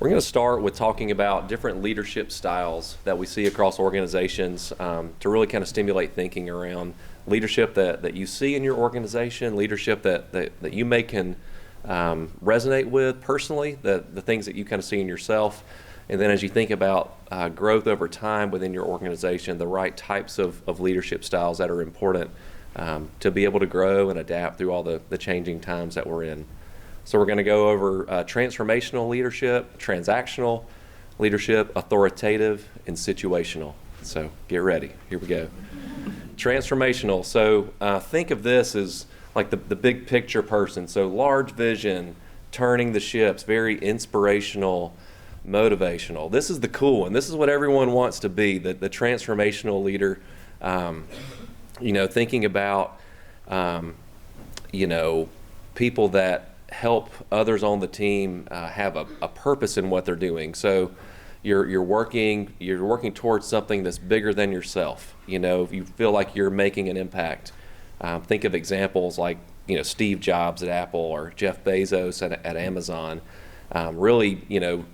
We're going to start with talking about different leadership styles that we see across organizations to really kind of stimulate thinking around leadership that you see in your organization, leadership that you may can resonate with personally, the things that you kind of see in yourself. And then as you think about growth over time within your organization, the right types of leadership styles that are important to be able to grow and adapt through all the changing times that we're in. So we're going to go over transformational leadership, transactional leadership, authoritative, and situational. So get ready. Here we go. Transformational. So think of this as like the big picture person. So large vision, turning the ships, very inspirational, motivational. This is the cool one. This is what everyone wants to be, the transformational leader. Thinking about, people that help others on the team have a purpose in what they're doing. So you're working towards something that's bigger than yourself. You feel like you're making an impact. Think of examples like Steve Jobs at Apple or Jeff Bezos at Amazon. Really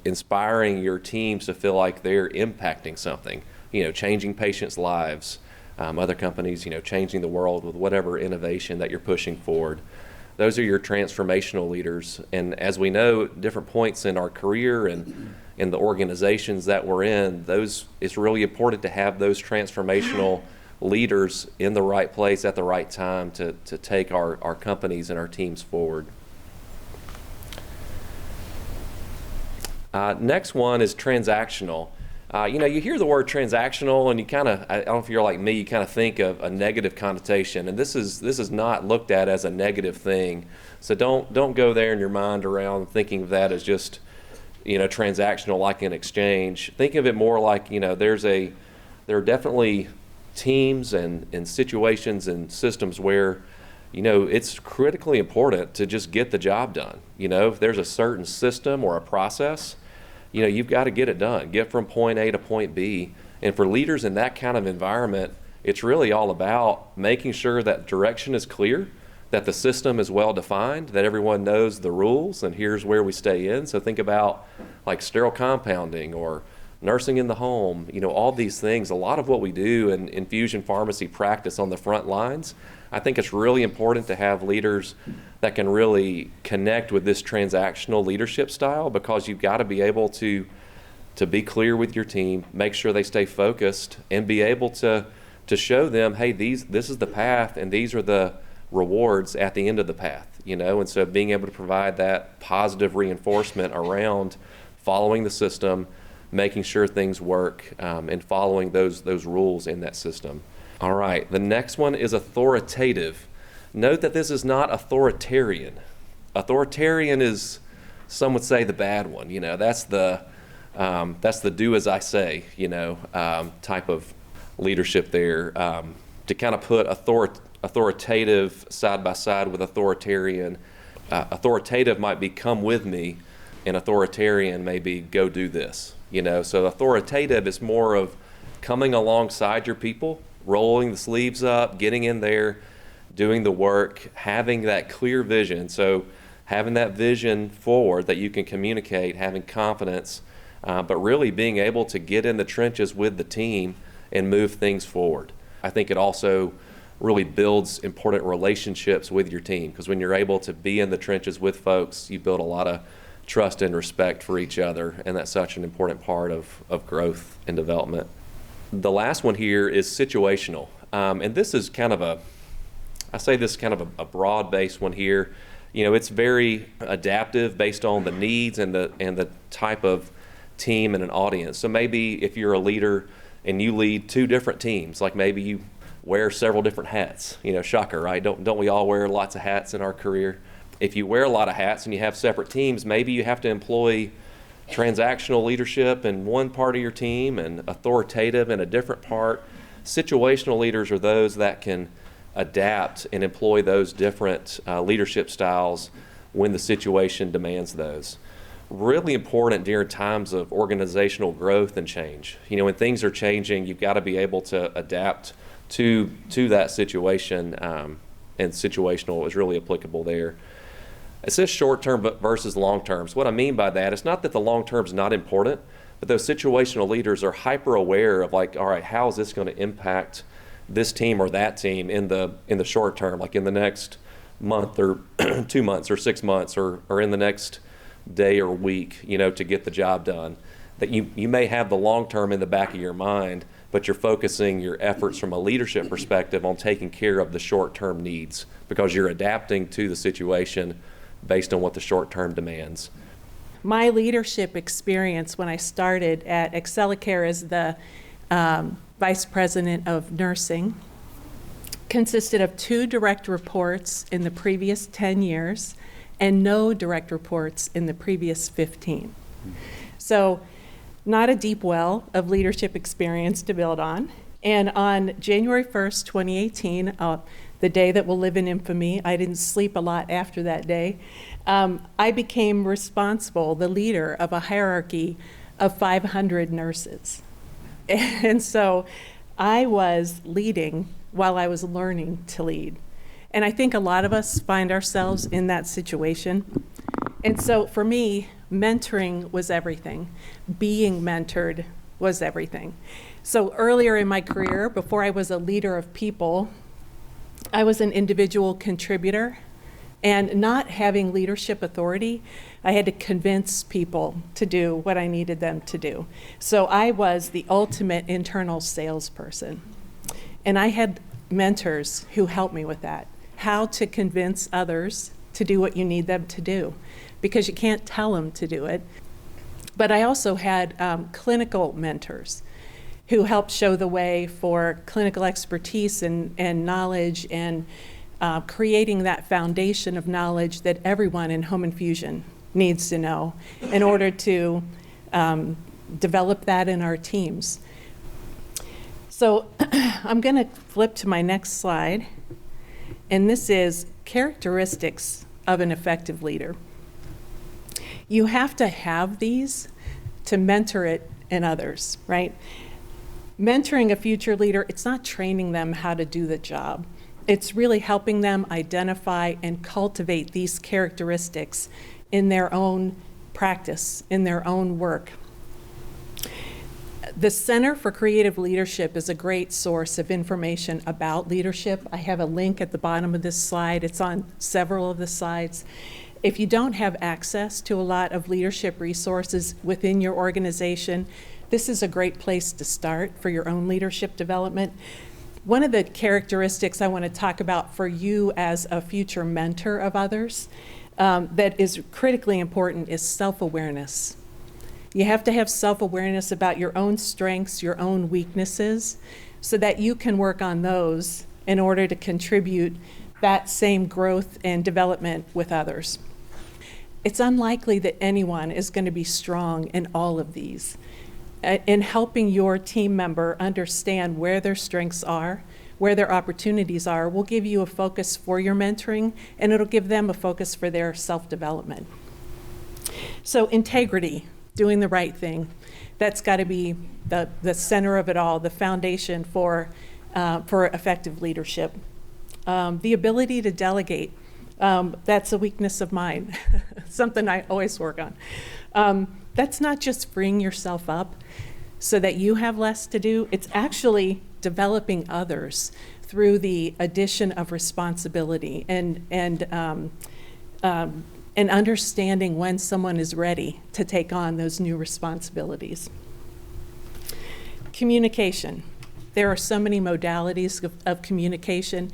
inspiring your teams to feel like they're impacting something. Changing patients' lives. Other companies changing the world with whatever innovation that you're pushing forward. Those are your transformational leaders. And as we know, at different points in our career and in the organizations that we're in, it's really important to have those transformational leaders in the right place at the right time to take our companies and our teams forward. Next one is transactional. You hear the word transactional and you kind of, I don't know if you're like me, you kind of think of a negative connotation, and this is not looked at as a negative thing. So don't go there in your mind around thinking of that as just, transactional like an exchange. Think of it more like, there are definitely teams and situations and systems where, it's critically important to just get the job done. If there's a certain system or a process, you've got to get it done, get from point A to point B. And for leaders in that kind of environment, it's really all about making sure that direction is clear, that the system is well defined, that everyone knows the rules and here's where we stay in. So think about like sterile compounding or nursing in the home, all these things. A lot of what we do in infusion pharmacy practice on the front lines, I think it's really important to have leaders that can really connect with this transactional leadership style, because you've got to be able to be clear with your team, make sure they stay focused, and be able to show them, hey, this is the path and these are the rewards at the end of the path, and so being able to provide that positive reinforcement around following the system, making sure things work, and following those rules in that system. All right, the next one is authoritative. Note that this is not authoritarian. Authoritarian is, some would say, the bad one. That's the do as I say, type of leadership there. To kind of put authoritative side by side with authoritarian, authoritative might be come with me, and authoritarian may be go do this. So authoritative is more of coming alongside your people, rolling the sleeves up, getting in there, doing the work, having that clear vision. So having that vision forward that you can communicate, having confidence, but really being able to get in the trenches with the team and move things forward. I think it also really builds important relationships with your team, because when you're able to be in the trenches with folks, you build a lot of trust and respect for each other, and that's such an important part of growth and development. The last one here is situational, and this is kind of a broad-based one here. It's very adaptive based on the needs and the type of team and an audience. So maybe if you're a leader and you lead two different teams, like maybe you wear several different hats, shocker, right? Don't we all wear lots of hats in our career? If you wear a lot of hats and you have separate teams, maybe you have to employ transactional leadership in one part of your team and authoritative in a different part. Situational leaders are those that can adapt and employ those different leadership styles when the situation demands those. Really important during times of organizational growth and change. When things are changing, you've got to be able to adapt to that situation, and situational is really applicable there. It says short-term versus long-term. So what I mean by that, it's not that the long-term is not important, but those situational leaders are hyper aware of like, all right, how is this going to impact this team or that team in the short term, like in the next month or 2 months or 6 months or in the next day or week, to get the job done. That you may have the long term in the back of your mind, but you're focusing your efforts from a leadership perspective on taking care of the short term needs because you're adapting to the situation based on what the short term demands. My leadership experience when I started at Excelicare as the Vice President of Nursing consisted of 2 direct reports in the previous 10 years and no direct reports in the previous 15. So not a deep well of leadership experience to build on. And on January 1st, 2018, the day that will live in infamy, I didn't sleep a lot after that day, I became responsible, the leader of a hierarchy of 500 nurses. And so I was leading while I was learning to lead. And I think a lot of us find ourselves in that situation. And so for me, mentoring was everything. Being mentored was everything. So earlier in my career, before I was a leader of people, I was an individual contributor. And not having leadership authority, I had to convince people to do what I needed them to do. So I was the ultimate internal salesperson. And I had mentors who helped me with that, how to convince others to do what you need them to do, because you can't tell them to do it. But I also had clinical mentors who helped show the way for clinical expertise and knowledge and creating that foundation of knowledge that everyone in home infusion needs to know in order to develop that in our teams. So I'm going to flip to my next slide, and this is characteristics of an effective leader. You have to have these to mentor it in others, right? Mentoring a future leader, it's not training them how to do the job. It's really helping them identify and cultivate these characteristics in their own practice, in their own work. The Center for Creative Leadership is a great source of information about leadership. I have a link at the bottom of this slide. It's on several of the slides. If you don't have access to a lot of leadership resources within your organization, this is a great place to start for your own leadership development. One of the characteristics I want to talk about for you as a future mentor of others that is critically important is self-awareness. You have to have self-awareness about your own strengths, your own weaknesses, so that you can work on those in order to contribute that same growth and development with others. It's unlikely that anyone is going to be strong in all of these. In helping your team member understand where their strengths are, where their opportunities are, will give you a focus for your mentoring, and it'll give them a focus for their self-development. So integrity, doing the right thing, that's got to be the center of it all, the foundation for effective leadership. The ability to delegate, that's a weakness of mine, something I always work on. That's not just freeing yourself up so that you have less to do, it's actually developing others through the addition of responsibility and understanding when someone is ready to take on those new responsibilities. Communication. There are so many modalities of communication.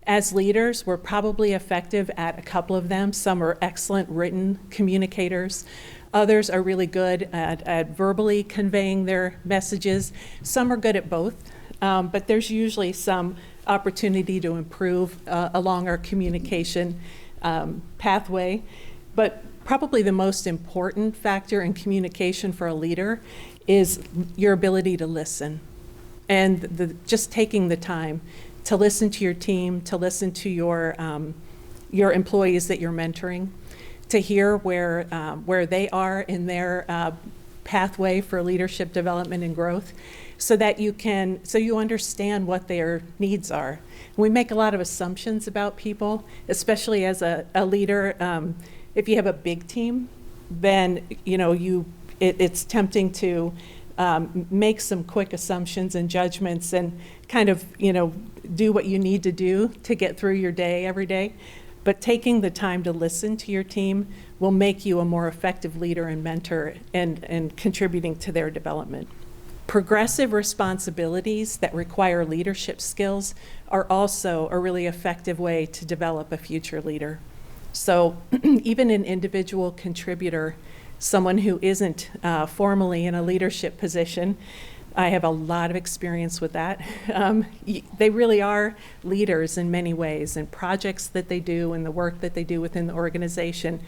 As leaders, we're probably effective at a couple of them. Some are excellent written communicators. Others are really good at verbally conveying their messages. Some are good at both, but there's usually some opportunity to improve along our communication pathway. But probably the most important factor in communication for a leader is your ability to listen, and just taking the time to listen to your team, to listen to your employees that you're mentoring, to hear where they are in their pathway for leadership development and growth so that you understand what their needs are. We make a lot of assumptions about people, especially as a leader. If you have a big team, then it's tempting to make some quick assumptions and judgments and kind of do what you need to do to get through your day every day. But taking the time to listen to your team will make you a more effective leader and mentor and contributing to their development. Progressive responsibilities that require leadership skills are also a really effective way to develop a future leader. So even an individual contributor, someone who isn't formally in a leadership position, I have a lot of experience with that. They really are leaders in many ways, in projects that they do and the work that they do within the organization.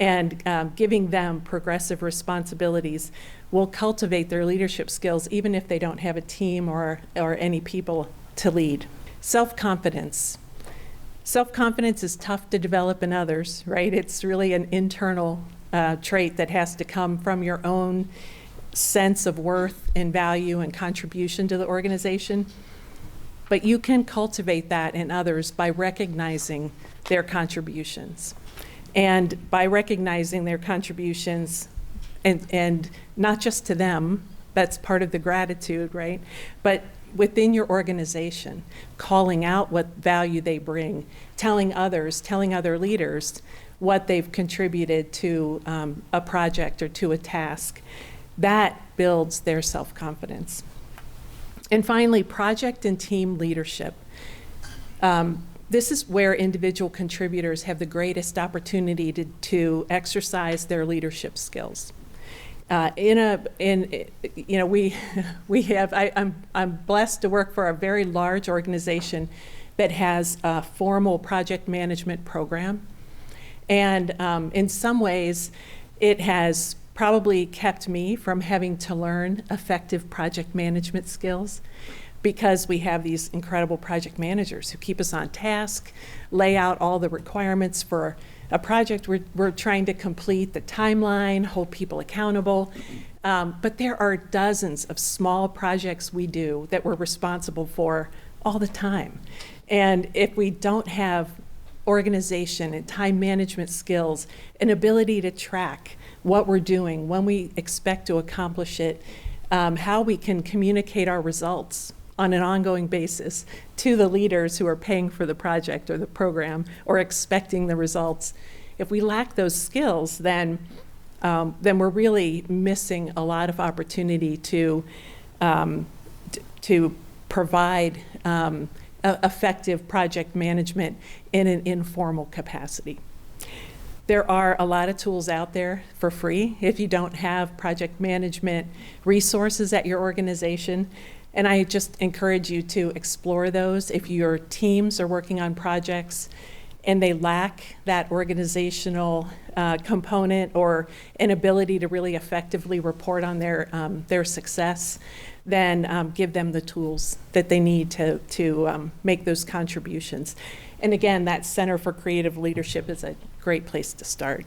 And giving them progressive responsibilities will cultivate their leadership skills even if they don't have a team or any people to lead. Self-confidence. Self-confidence is tough to develop in others, right? It's really an internal trait that has to come from your own sense of worth and value and contribution to the organization. But you can cultivate that in others by recognizing their contributions. And by recognizing their contributions, and not just to them, that's part of the gratitude, right? But within your organization, calling out what value they bring, telling other leaders what they've contributed to a project or to a task, that builds their self-confidence. And finally, project and team leadership. This is where individual contributors have the greatest opportunity to exercise their leadership skills. I'm blessed to work for a very large organization that has a formal project management program. And in some ways, it has probably kept me from having to learn effective project management skills because we have these incredible project managers who keep us on task, lay out all the requirements for a project we're trying to complete, the timeline, hold people accountable. But there are dozens of small projects we do that we're responsible for all the time. And if we don't have organization and time management skills, an ability to track what we're doing, when we expect to accomplish it, how we can communicate our results on an ongoing basis to the leaders who are paying for the project or the program or expecting the results. If we lack those skills, then we're really missing a lot of opportunity to provide effective project management in an informal capacity. There are a lot of tools out there for free if you don't have project management resources at your organization. And I just encourage you to explore those. If your teams are working on projects and they lack that organizational component or an ability to really effectively report on their success, then give them the tools that they need to make those contributions. And again, that Center for Creative Leadership is a great place to start.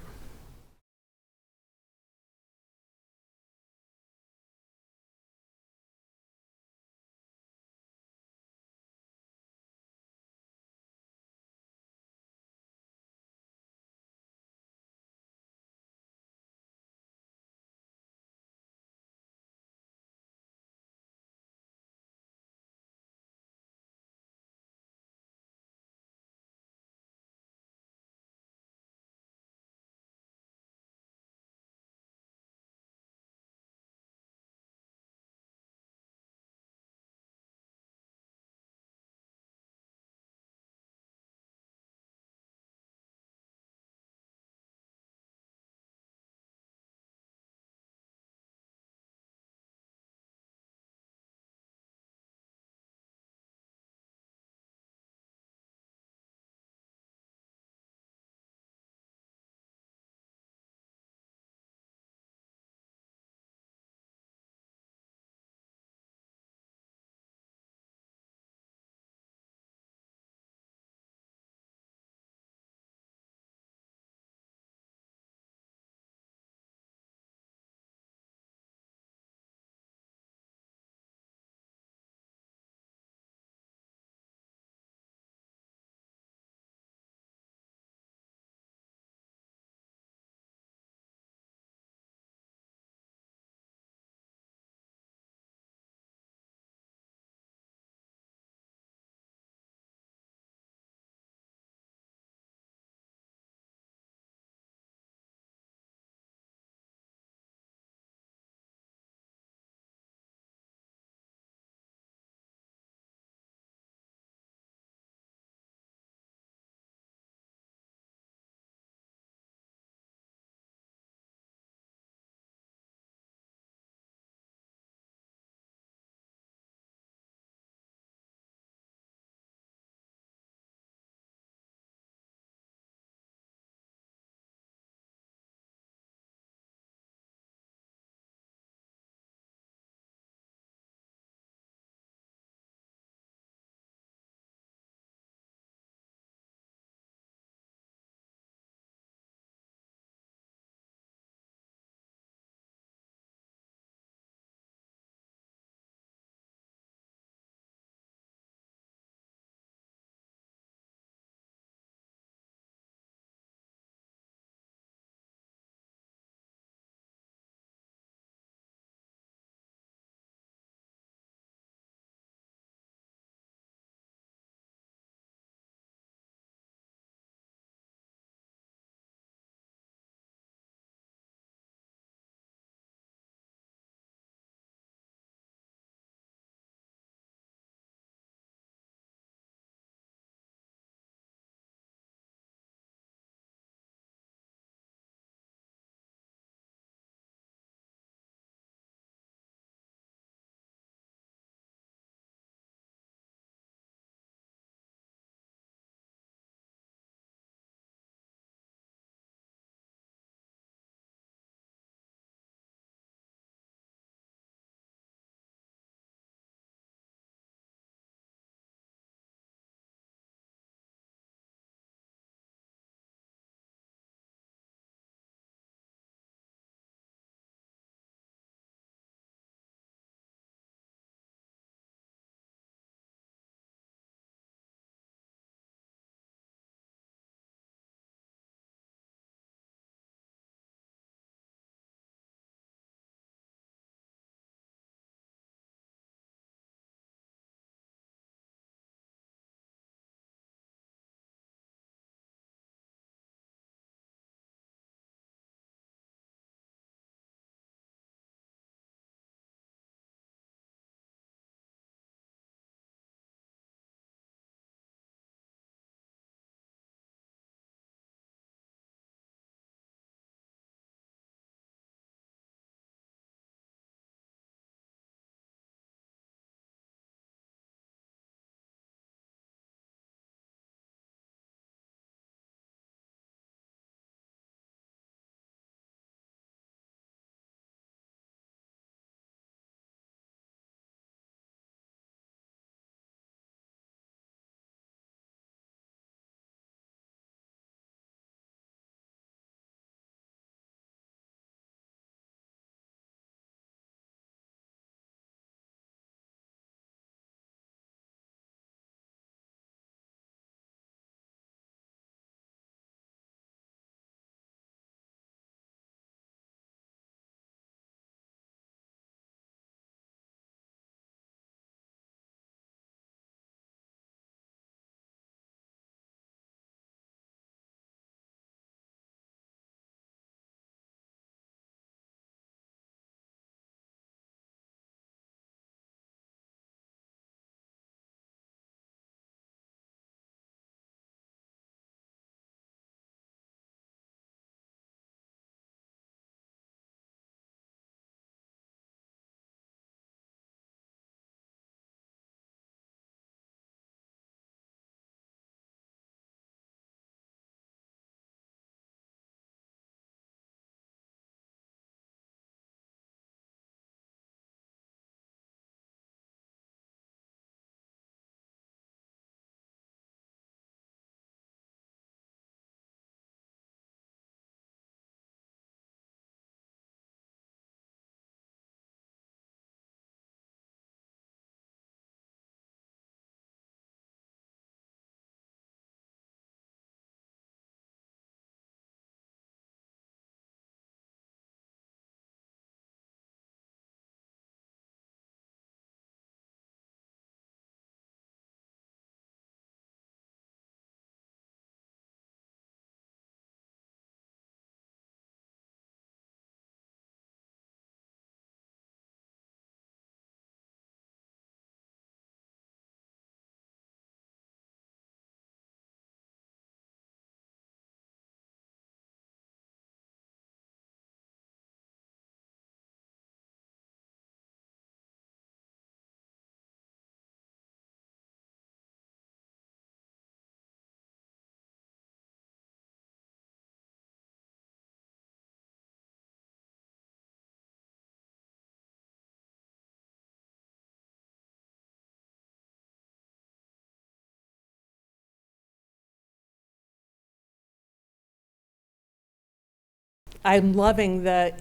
I'm loving the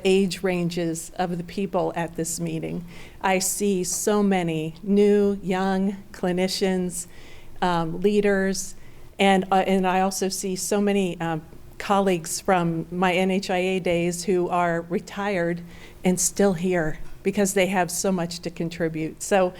age ranges of the people at this meeting. I see so many new, young clinicians, leaders, and I also see so many colleagues from my NHIA days who are retired and still here because they have so much to contribute. So